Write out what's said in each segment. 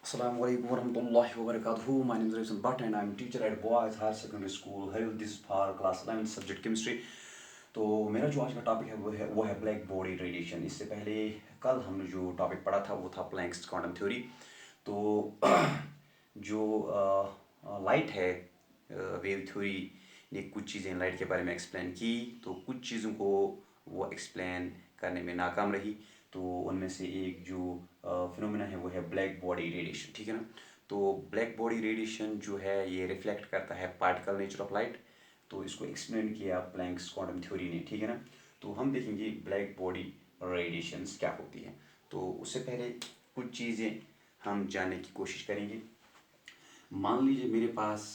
Assalamu alaikum warahmatullahi wabarakatuh. My name is Ravisan Bhatt and I am teacher at Boys Higher Secondary School, Hill, this for class 11 subject chemistry. तो मेरा जो आज का topic है वो है black body radiation. इससे पहले कल हमने जो टॉपिक पढ़ा था वो था प्लैंक्स क्वांटम थ्योरी। तो जो लाइट है, वेव थ्योरी ने कुछ चीज़ें लाइट के बारे में एक्सप्लेन की, तो कुछ चीज़ों को वो एक्सप्लेन करने में नाकाम रही। तो उनमें से एक जो फिनोमेना है वो है ब्लैक बॉडी रेडिएशन, ठीक है ना। तो ब्लैक बॉडी रेडिएशन जो है ये रिफ्लेक्ट करता है पार्टिकल नेचर ऑफ लाइट। तो इसको एक्सप्लेन किया प्लैंक्स क्वांटम थ्योरी ने, ठीक है ना। तो हम देखेंगे ब्लैक बॉडी रेडिएशंस क्या होती हैं। तो उससे पहले कुछ चीज़ें हम जानने की कोशिश करेंगे। मान लीजिए मेरे पास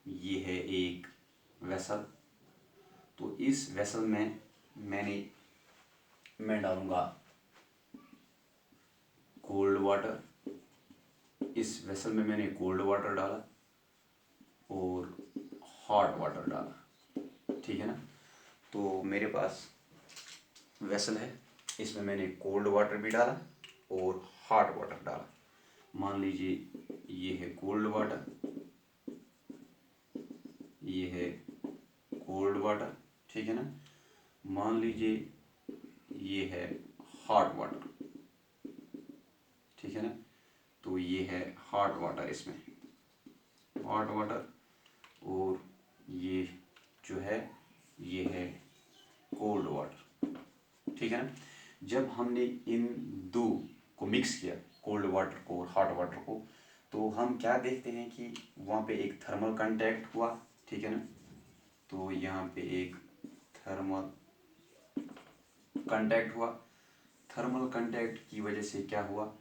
ये है एक वेसल। तो इस वेसल में मैं डालूंगा कोल्ड वाटर। इस वेसल में मैंने कोल्ड वाटर डाला और हॉट वाटर डाला, ठीक है ना। तो मेरे पास वेसल है, इसमें मैंने कोल्ड वाटर भी डाला और हॉट वाटर डाला। मान लीजिए ये है कोल्ड वाटर, ये है कोल्ड वाटर, ठीक है ना। मान लीजिए ये है हॉट वाटर, ठीक है ना। तो ये है हॉट वाटर, इसमें हॉट वाटर, और ये जो है ये है कोल्ड वाटर, ठीक है ना। जब हमने इन दो को मिक्स किया, कोल्ड वाटर को और हॉट वाटर को, तो हम क्या देखते हैं कि वहाँ पे एक थर्मल कांटेक्ट हुआ, ठीक है ना। तो यहाँ पे एक थर्मल कांटेक्ट हुआ। थर्मल कांटेक्ट की वजह से क्या हुआ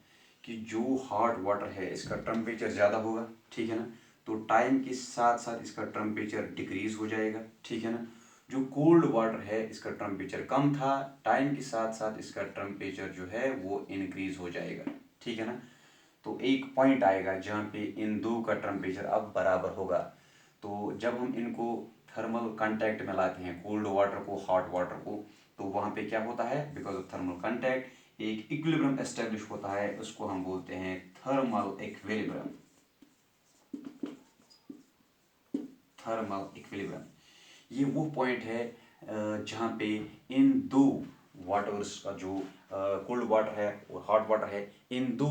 कि जो हॉट वाटर है इसका टेम्परेचर ज़्यादा होगा, ठीक है ना। तो टाइम के साथ साथ इसका टेम्परेचर डिक्रीज हो जाएगा, ठीक है ना। जो कोल्ड वाटर है इसका टेम्परेचर कम था, टाइम के साथ साथ इसका टेम्परेचर जो है वो इंक्रीज हो जाएगा, ठीक है ना। तो एक पॉइंट आएगा जहाँ पे इन दो का टेम्परेचर अब बराबर होगा। तो जब हम इनको थर्मल कांटेक्ट में लाते हैं, कोल्ड वाटर को हॉट वाटर को, तो वहाँ पे क्या होता है, बिकॉज ऑफ थर्मल कांटेक्ट एक इक्विलिब्रियम एस्टेब्लिश होता है, उसको हम बोलते हैं थर्मल इक्विलिब्रियम। थर्मल इक्विलिब्रियम ये वो पॉइंट है जहाँ पे इन दो वाटर्स का जो कोल्ड वाटर है और हॉट वाटर है, इन दो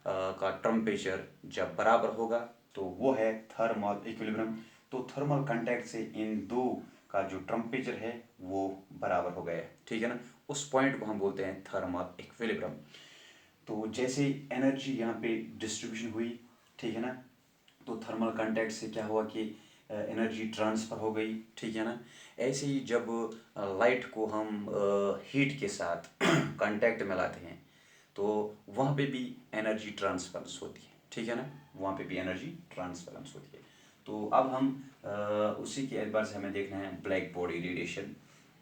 का टेम्परेचर जब बराबर होगा तो वो है थर्मल इक्विलिब्रियम। तो थर्मल कांटेक्ट से इन दो का जो टेम्परेचर है वो बराबर हो गया, ठीक है ना। उस पॉइंट को हम बोलते हैं थर्मल इक्विलिब्रियम। तो जैसे एनर्जी यहाँ पे डिस्ट्रीब्यूशन हुई, ठीक है ना, तो थर्मल कांटेक्ट से क्या हुआ कि एनर्जी ट्रांसफ़र हो गई, ठीक है ना। ऐसे ही जब लाइट को हम हीट के साथ कांटेक्ट में लाते हैं तो वहाँ पे भी एनर्जी ट्रांसफरेंस होती है, ठीक है ना। वहाँ पे भी एनर्जी ट्रांसफरेंस होती है। तो अब हम उसी के एतबार से हमें देखना है ब्लैक बॉडी रेडिएशन।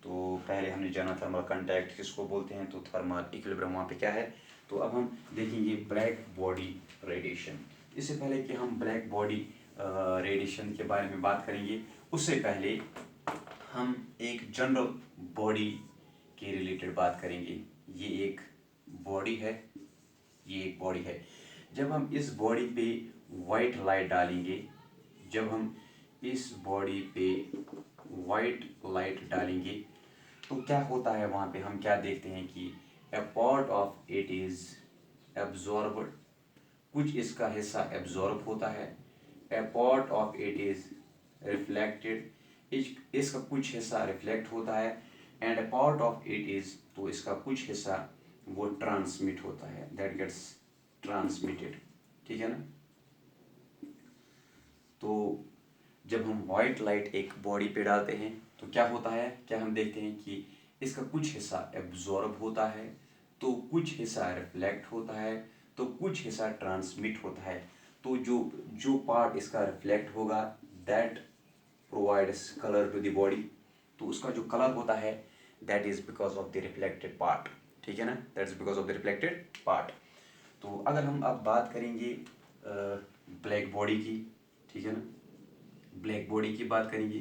तो पहले हमने जाना थर्मल कांटेक्ट किसको बोलते हैं, तो थर्मल इक्विलिब्रियम वहाँ पे क्या है। तो अब हम देखेंगे ब्लैक बॉडी रेडिएशन। इससे पहले कि हम ब्लैक बॉडी रेडिएशन के बारे में बात करेंगे, उससे पहले हम एक जनरल बॉडी के रिलेटेड बात करेंगे। ये एक बॉडी है, ये एक बॉडी है। जब हम इस बॉडी पे वाइट लाइट डालेंगे, जब हम इस बॉडी पे वाइट लाइट डालेंगे तो क्या होता है, वहाँ पे हम क्या देखते हैं कि a part of it is absorbed, कुछ इसका हिस्सा एब्जॉर्ब होता है। A part of it is reflected, इसका कुछ हिस्सा रिफ्लेक्ट होता है। And a part of it is, तो इसका कुछ हिस्सा वो ट्रांसमिट होता है, दैट गेट्स ट्रांसमिटेड, ठीक है ना। तो जब हम वाइट लाइट एक बॉडी पे डालते हैं तो क्या होता है, क्या हम देखते हैं कि इसका कुछ हिस्सा एब्जॉर्ब होता है, तो कुछ हिस्सा रिफ्लेक्ट होता है, तो कुछ हिस्सा ट्रांसमिट होता है। तो जो जो पार्ट इसका रिफ्लेक्ट होगा that provides colour to the body. तो उसका जो कलर होता है that is because of the reflected part, ठीक है ना, that is because of the reflected part. तो अगर हम अब बात करेंगे ब्लैक बॉडी की, ठीक है ना, ब्लैक बॉडी की बात करेंगे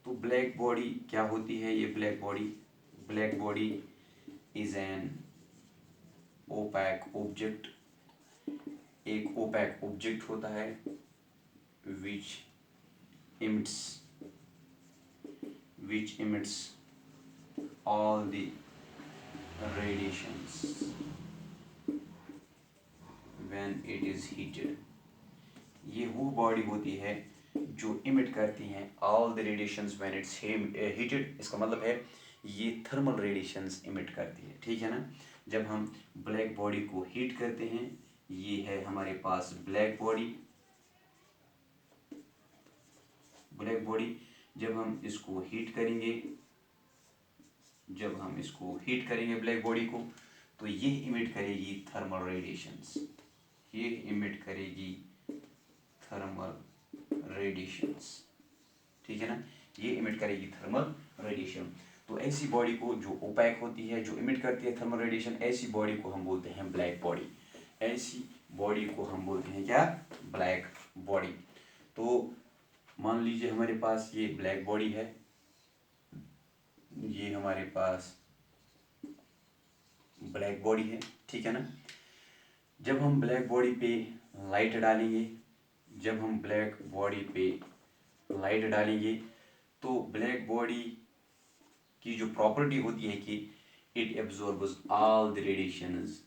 तो ब्लैक बॉडी क्या होती है। ये black body is an opaque object एक ओपैक ऑब्जेक्ट होता है which emits all the radiations when it is heated। ये वो बॉडी होती है जो इमिट करती हैं all the radiations when it's heated. इसका मतलब है ये थर्मल रेडिएशंस इमिट करती है, ठीक है ना। जब हम ब्लैक बॉडी को हीट करते हैं, ये है हमारे पास ब्लैक बॉडी। जब हम इसको हीट करेंगे ब्लैक बॉडी को, तो ये इमिट करेगी थर्मल रेडिएशंस। ठीक है ना, ये इमिट करेगी थर्मल रेडिएशन। तो ऐसी बॉडी को जो ओपैक होती है, जो इमिट करती है थर्मल रेडिएशन, ऐसी बॉडी को हम बोलते हैं ब्लैक बॉडी। ऐसी बॉडी को हम बोलते हैं क्या, ब्लैक बॉडी। तो मान लीजिए हमारे पास ये ब्लैक बॉडी है, ये हमारे पास ब्लैक बॉडी है, ठीक है ना। जब हम ब्लैक बॉडी पे लाइट डालेंगे, तो ब्लैक बॉडी की जो प्रॉपर्टी होती है कि it absorbs all the radiations.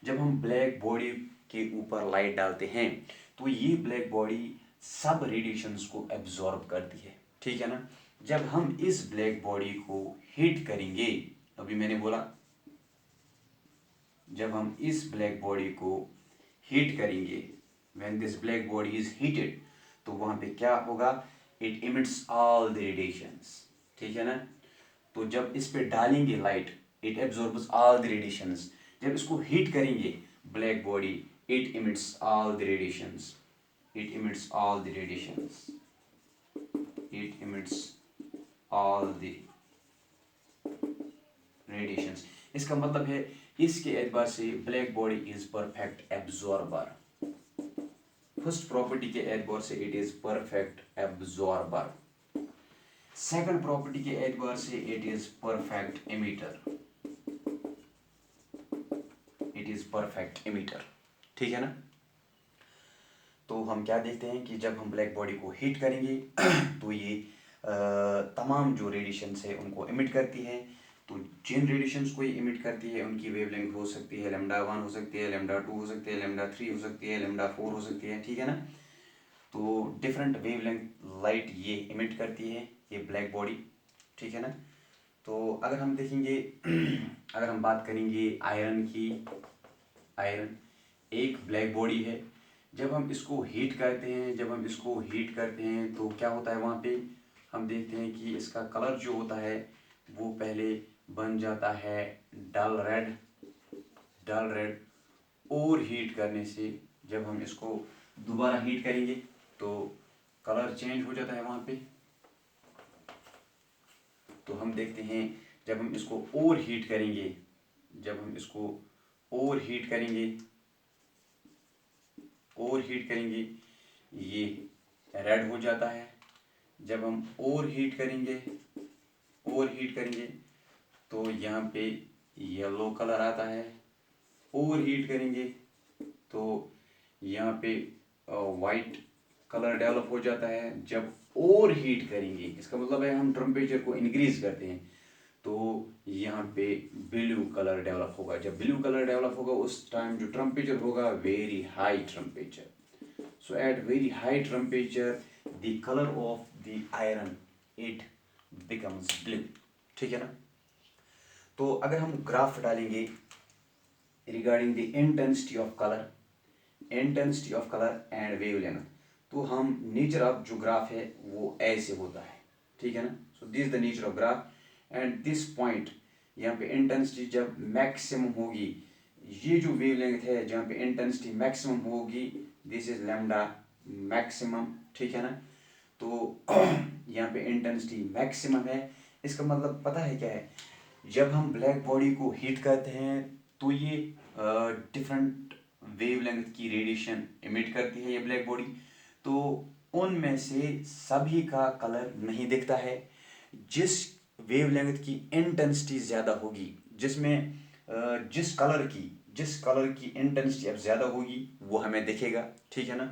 जब हम ब्लैक बॉडी के ऊपर लाइट डालते हैं, तो ये ब्लैक बॉडी सब रेडिएशंस को एब्जॉर्ब करती है, ठीक है ना। जब हम इस ब्लैक बॉडी को हीट करेंगे, अभी मैंने बोला जब हम इस ब्लैक बॉडी को हीट करेंगे, when this black body is heated, तो वहां पे क्या होगा, it emits all the radiations, ठीक है ना। तो जब इस पे डालेंगे light, it absorbs all the radiations. जब इसको हीट करेंगे black body, it emits all the radiations. इसका मतलब है इसके एतबार से black body is perfect absorber. First property के एतबार से it is perfect absorber. Second property के एतबार से इट इज परफेक्ट इमीटर। ठीक है ना। तो हम क्या देखते हैं कि जब हम ब्लैक बॉडी को हीट करेंगे तो ये तमाम जो रेडिएशंस है उनको इमिट करती है। तो जिन रेडिएशंस को ये इमिट करती है उनकी वेवलेंथ हो सकती है λ1 हो सकती है, λ2 हो सकती है, λ3 हो सकती है, λ4 हो सकती है, ठीक है ना। तो डिफरेंट वेवलेंथ लाइट ये इमिट करती है ये ब्लैक बॉडी, ठीक है ना। तो अगर हम देखेंगे अगर हम बात करेंगे आयरन की, आयरन एक ब्लैक बॉडी है। जब हम इसको हीट करते हैं तो क्या होता है, वहाँ पे हम देखते हैं कि इसका कलर जो होता है वो पहले बन जाता है डल रेड और हीट करने से जब हम इसको दोबारा हीट करेंगे तो कलर चेंज हो जाता है वहाँ पे। तो हम देखते हैं जब हम इसको और हीट करेंगे ये रेड हो जाता है। जब हम और हीट करेंगे तो यहाँ पे येलो कलर आता है। और हीट करेंगे तो यहाँ पे वाइट कलर डेवलप हो जाता है। जब और हीट करेंगे, इसका मतलब है हम टेम्परेचर को इंक्रीज करते हैं, तो यहाँ पे ब्लू कलर डेवलप होगा। जब ब्लू कलर डेवलप होगा उस टाइम जो टेम्परेचर होगा very high temperature. So at very high temperature the colour of the iron it becomes blue, ठीक है ना। तो अगर हम ग्राफ डालेंगे regarding the intensity of colour and wavelength, तो हम नेचर ऑफ जो ग्राफ है वो ऐसे होता है, ठीक है ना। So this the nature of graph and this point, यहाँ पे इंटेंसिटी जब मैक्सिमम होगी, ये जो वेवलेंथ है जहाँ पे इंटेंसिटी मैक्सिमम होगी, दिस इज लैम्डा मैक्सिमम, ठीक है ना। तो यहाँ पे इंटेंसिटी मैक्सिमम है। इसका मतलब पता है क्या है, जब हम ब्लैक बॉडी को हीट करते हैं तो ये डिफरेंट वेवलेंथ की रेडिएशन इमिट करती है ये ब्लैक बॉडी। तो उनमें से सभी का कलर नहीं दिखता है। जिस वेवलेंथ की इंटेंसिटी ज़्यादा होगी, जिसमें जिस कलर की इंटेंसिटी अब ज़्यादा होगी वो हमें दिखेगा, ठीक है ना।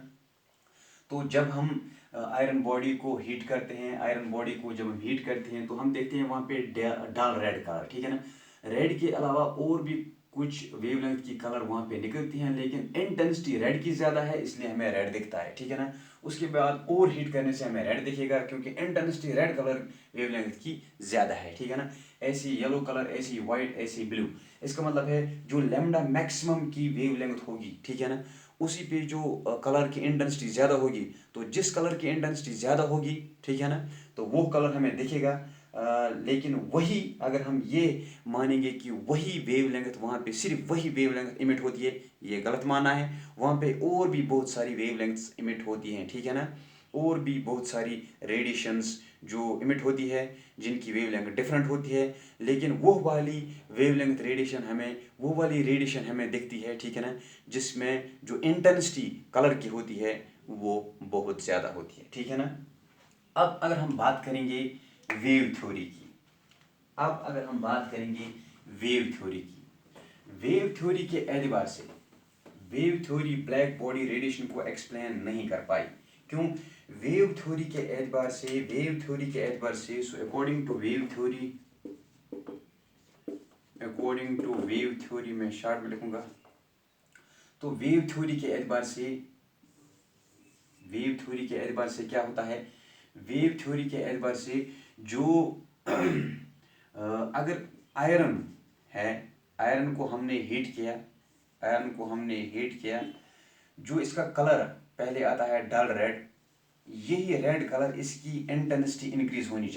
तो जब हम आयरन बॉडी को हीट करते हैं, आयरन बॉडी को जब हम हीट करते हैं तो हम देखते हैं वहाँ पे डाल रेड कलर, ठीक है ना। रेड के अलावा और भी कुछ वेवलेंथ की कलर वहाँ पे निकलती हैं, लेकिन इंटेंसिटी रेड की ज़्यादा है इसलिए हमें रेड दिखता है, ठीक है ना। उसके बाद और हीट करने से हमें रेड दिखेगा क्योंकि इंटेंसिटी रेड कलर वेवलेंथ की ज़्यादा है, ठीक है ना। ऐसी येलो कलर, ऐसी वाइट, ऐसी ब्लू। इसका मतलब है जो लैम्डा मैक्सिमम की वेवलेंथ होगी, ठीक है ना, उसी पे जो कलर की इंटेंसिटी ज़्यादा होगी, तो जिस कलर की इंटेंसिटी ज़्यादा होगी, ठीक है ना, तो वो कलर हमें दिखेगा। लेकिन वही अगर हम ये मानेंगे कि वही वेवलेंथ वहाँ पे सिर्फ वही वेवलेंथ इमिट होती है, ये गलत मानना है। वहाँ पे और भी बहुत सारी वेवलेंथ्स इमिट होती हैं, ठीक है ना। और भी बहुत सारी रेडिएशंस जो इमिट होती है जिनकी वेवलेंथ डिफरेंट होती है, लेकिन वो वाली रेडिएशन हमें दिखती है, ठीक है ना, जिसमें जो इंटेंसिटी कलर की होती है वो बहुत ज़्यादा होती है, ठीक है ना। अब अगर हम बात करेंगे वेव थ्योरी की अब अगर हम बात करेंगे वेव थ्योरी की वेव थ्योरी के एतबार से wave theory black body radiation को एक्सप्लेन नहीं कर पाई। क्यों? वेव थ्योरी के एतबार से so according to wave theory मैं शॉर्ट में लिखूंगा। तो वेव थ्योरी के एतबार से क्या होता है? वेव थ्योरी के एतबार से जो अगर आयरन है, आयरन को हमने हीट किया, जो इसका कलर पहले आता है डल रेड, यही रेड कलर इसकी इंटेंसिटी इंक्रीज होनी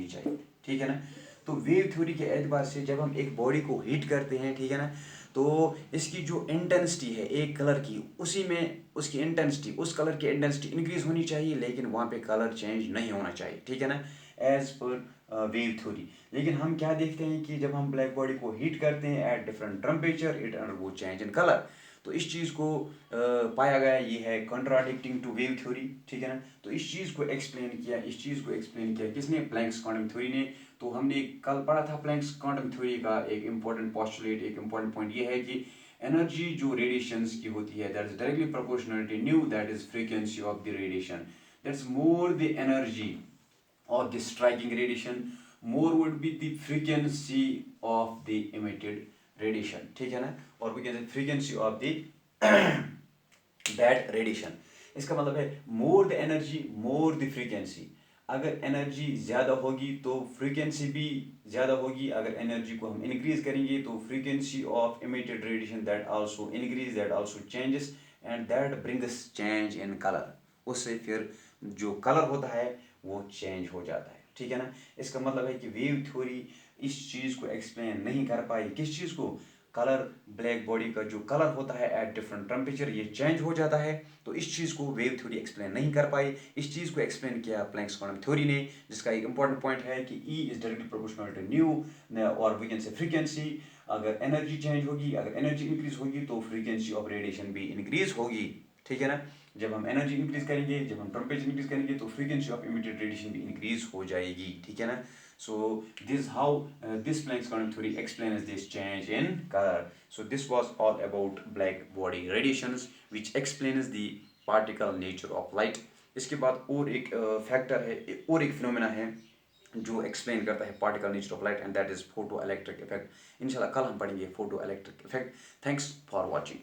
चाहिए, ठीक है ना। तो वेव थ्योरी के एतबार से जब हम एक बॉडी को हीट करते हैं, ठीक है ना, तो इसकी जो इंटेंसिटी है एक कलर की, उसी में उसकी इंटेंसिटी, उस कलर की इंटेंसिटी इंक्रीज होनी चाहिए, लेकिन वहाँ पे कलर चेंज नहीं होना चाहिए, ठीक है ना, एज पर वेव थ्योरी। लेकिन हम क्या देखते हैं कि जब हम ब्लैक बॉडी को हीट करते हैं at different temperature, it undergo change in colour. तो इस चीज़ को पाया गया, ये है कॉन्ट्राडिक्टिंग टू वेव थ्योरी, ठीक है ना। तो इस चीज़ को एक्सप्लेन किया किसने? प्लैंक्स क्वांटम थ्योरी ने। तो हमने कल पढ़ा था प्लैंक्स क्वांटम थ्योरी का एक इंपॉर्टेंट पॉस्टुलेट, एक इंपॉर्टेंट पॉइंट ये है कि एनर्जी जो रेडिएशंस की होती है that is directly proportional knew that is frequency of the radiation, that's more the energy of the striking radiation, more would be the frequency of the emitted radiation, ठीक है ना। और we can say frequency of the that radiation। इसका मतलब है more the energy more the frequency। अगर energy ज़्यादा होगी तो फ्रीक्वेंसी भी ज़्यादा होगी, अगर एनर्जी को हम इंक्रीज करेंगे तो frequency of emitted radiation that also increase, that also changes and that brings change in colour. उससे फिर जो कलर होता है वो चेंज हो जाता है, ठीक है ना। इसका मतलब है कि वेव थ्योरी इस चीज़ को एक्सप्लेन नहीं कर पाई। किस चीज़ को? कलर, ब्लैक बॉडी का जो कलर होता है एट डिफरेंट टेम्परेचर ये चेंज हो जाता है, तो इस चीज़ को वेव थ्योरी एक्सप्लेन नहीं कर पाई। इस चीज़ को एक्सप्लेन किया प्लैंक्स क्वांटम थ्योरी ने, जिसका एक इंपॉर्टेंट पॉइंट है कि E is directly proportional to nu और वी कैन से फ्रीक्वेंसी। अगर एनर्जी चेंज होगी, अगर एनर्जी इंक्रीज होगी तो फ्रीक्वेंसी ऑफ रेडिएशन भी इंक्रीज होगी, ठीक है ना। जब हम एनर्जी इंक्रीज करेंगे, जब हम टेम्परेचर इंक्रीज करेंगे तो फ्रीक्वेंसी ऑफ इमिटेड रेडिएशन भी इंक्रीज हो जाएगी, ठीक है ना। So this how this Planck's quantum theory explains this change in color. So this was all about black body radiations which explains the particle nature of light. इसके बाद और एक फैक्टर है और एक फिनोमेना है जो एक्सप्लेन करता है particle nature of light and that is photo electric effect. इंशाल्लाह कल हम पढ़ेंगे photo electric effect. Thanks for watching.